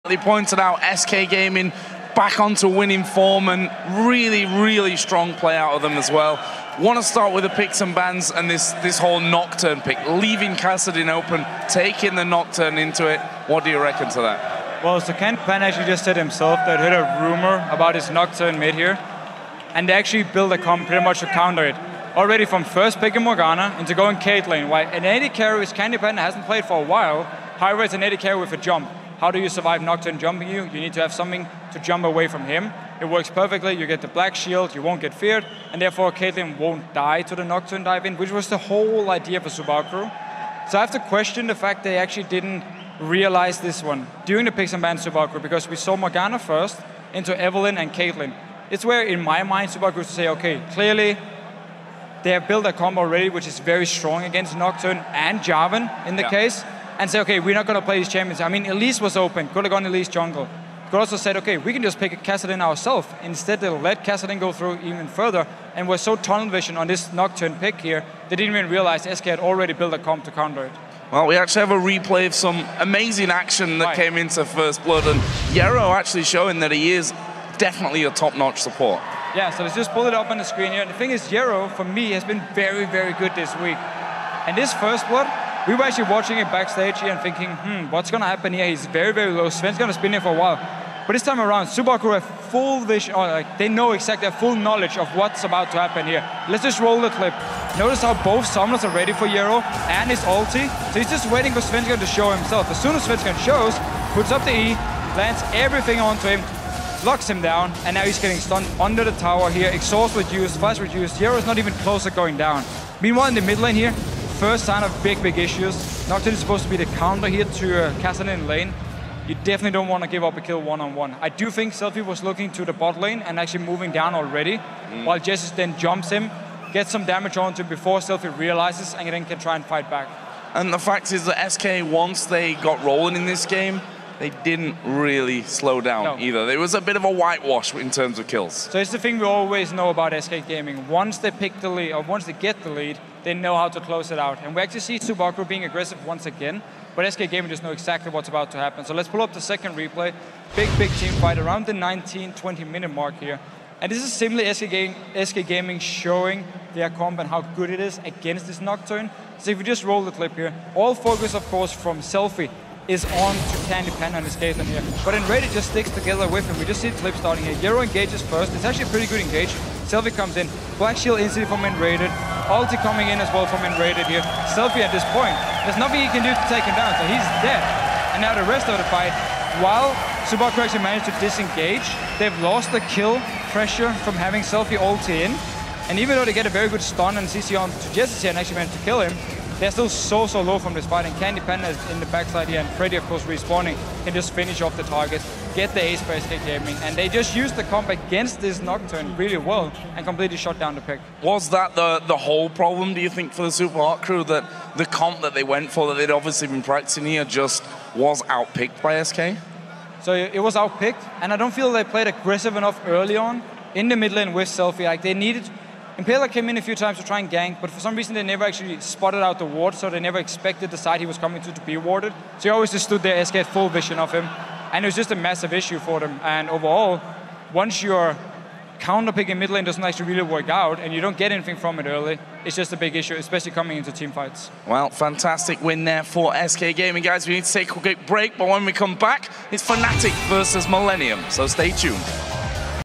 They pointed out SK Gaming back onto winning form and really strong play out of them as well. Want to start with the picks and bans and this whole Nocturne pick, leaving Kassadin open, taking the Nocturne into it. What do you reckon to that? Well, so Ken Pan actually just said himself that heard a rumor about his Nocturne mid here, and they actually built a comp pretty much to counter it. Already from first picking Morgana into going Caitlyn, while an AD carry which Candy Pan hasn't played for a while, however it's an AD carry with a jump. How do you survive Nocturne jumping you? You need to have something to jump away from him. It works perfectly, you get the black shield, you won't get feared, and therefore Caitlyn won't die to the Nocturne dive in, which was the whole idea for Subaru. So I have to question the fact they actually didn't realize this one during the picks and bans Subaru, because we saw Morgana first into Evelynn and Caitlyn. It's where, in my mind, Subaru to say, okay, clearly they have built a combo already which is very strong against Nocturne and Jarvan in the case, and say, okay, we're not going to play these champions. I mean, Elise was open, could have gone Elise jungle. Could also said, okay, we can just pick Kassadin ourselves. Instead, they'll let Kassadin go through even further, and we're so tunnel vision on this Nocturne pick here, they didn't even realize SK had already built a comp to counter it. Well, we actually have a replay of some amazing action that came into First Blood, and Yero actually showing that he is definitely a top-notch support. Yeah, so let's just pull it up on the screen here. And the thing is, Yero, for me, has been very good this week. And this First Blood, we were actually watching it backstage here and thinking, what's going to happen here? He's very low. Sven's going to spin here for a while. But this time around, Subaru have full vision, or like they know exactly, have full knowledge of what's about to happen here. Let's just roll the clip. Notice how both summoners are ready for Yero and his ulti. So he's just waiting for Svenskeren to show himself. As soon as Svenskeren shows, puts up the E, lands everything onto him, locks him down, and now he's getting stunned under the tower here. Exhaust reduced, flash reduced. Yero's not even close to going down. Meanwhile, in the mid lane here, first sign of big issues. Nocturne is supposed to be the counter here to Kassadin in lane. You definitely don't want to give up a kill one-on-one. I do think Selfie was looking to the bot lane and actually moving down already, while Jessis then jumps him, gets some damage onto him before Selfie realizes, and then can try and fight back. And the fact is that SK, once they got rolling in this game, they didn't really slow down either. There was a bit of a whitewash in terms of kills. So it's the thing we always know about SK Gaming. Once they pick the lead, or once they get the lead, they know how to close it out. And we actually see Subaru being aggressive once again, but SK Gaming just know exactly what's about to happen. So let's pull up the second replay. Big team fight around the 19-20 minute mark here. And this is simply SK Gaming showing their comp and how good it is against this Nocturne. So if we just roll the clip here, all focus, of course, from Selfie is on to Candy Pan on his Caitlyn here. But then Raid just sticks together with him. We just see the clip starting here. Yero engages first. It's actually a pretty good engage. Selfie comes in. Black Shield instantly from Enraided. Ulti coming in as well from Enraided here. Selfie at this point, there's nothing he can do to take him down, so he's dead. And now the rest of the fight, while Subaru actually managed to disengage, they've lost the kill pressure from having Selfie ulti in. And even though they get a very good stun and CC on to Jessis here and actually managed to kill him, they're still so low from this fight, and Candy Pan is in the backside here, and Freddy, of course, respawning, can just finish off the target, get the ace for SK Gaming, and they just used the comp against this Nocturne really well and completely shut down the pick. Was that the whole problem, do you think, for the Super Hot crew, that the comp that they went for, that they'd obviously been practicing here, just was outpicked by SK? So it was outpicked, and I don't feel they played aggressive enough early on in the mid lane with Selfie. Like they needed. Impala came in a few times to try and gank, but for some reason they never actually spotted out the ward, so they never expected the side he was coming to be warded. So he always just stood there, SK had full vision of him, and it was just a massive issue for them. And overall, once your counter-picking mid lane doesn't actually really work out, and you don't get anything from it early, it's just a big issue, especially coming into team fights. Well, fantastic win there for SK Gaming. Guys, we need to take a quick break, but when we come back, it's Fnatic versus Millennium, so stay tuned.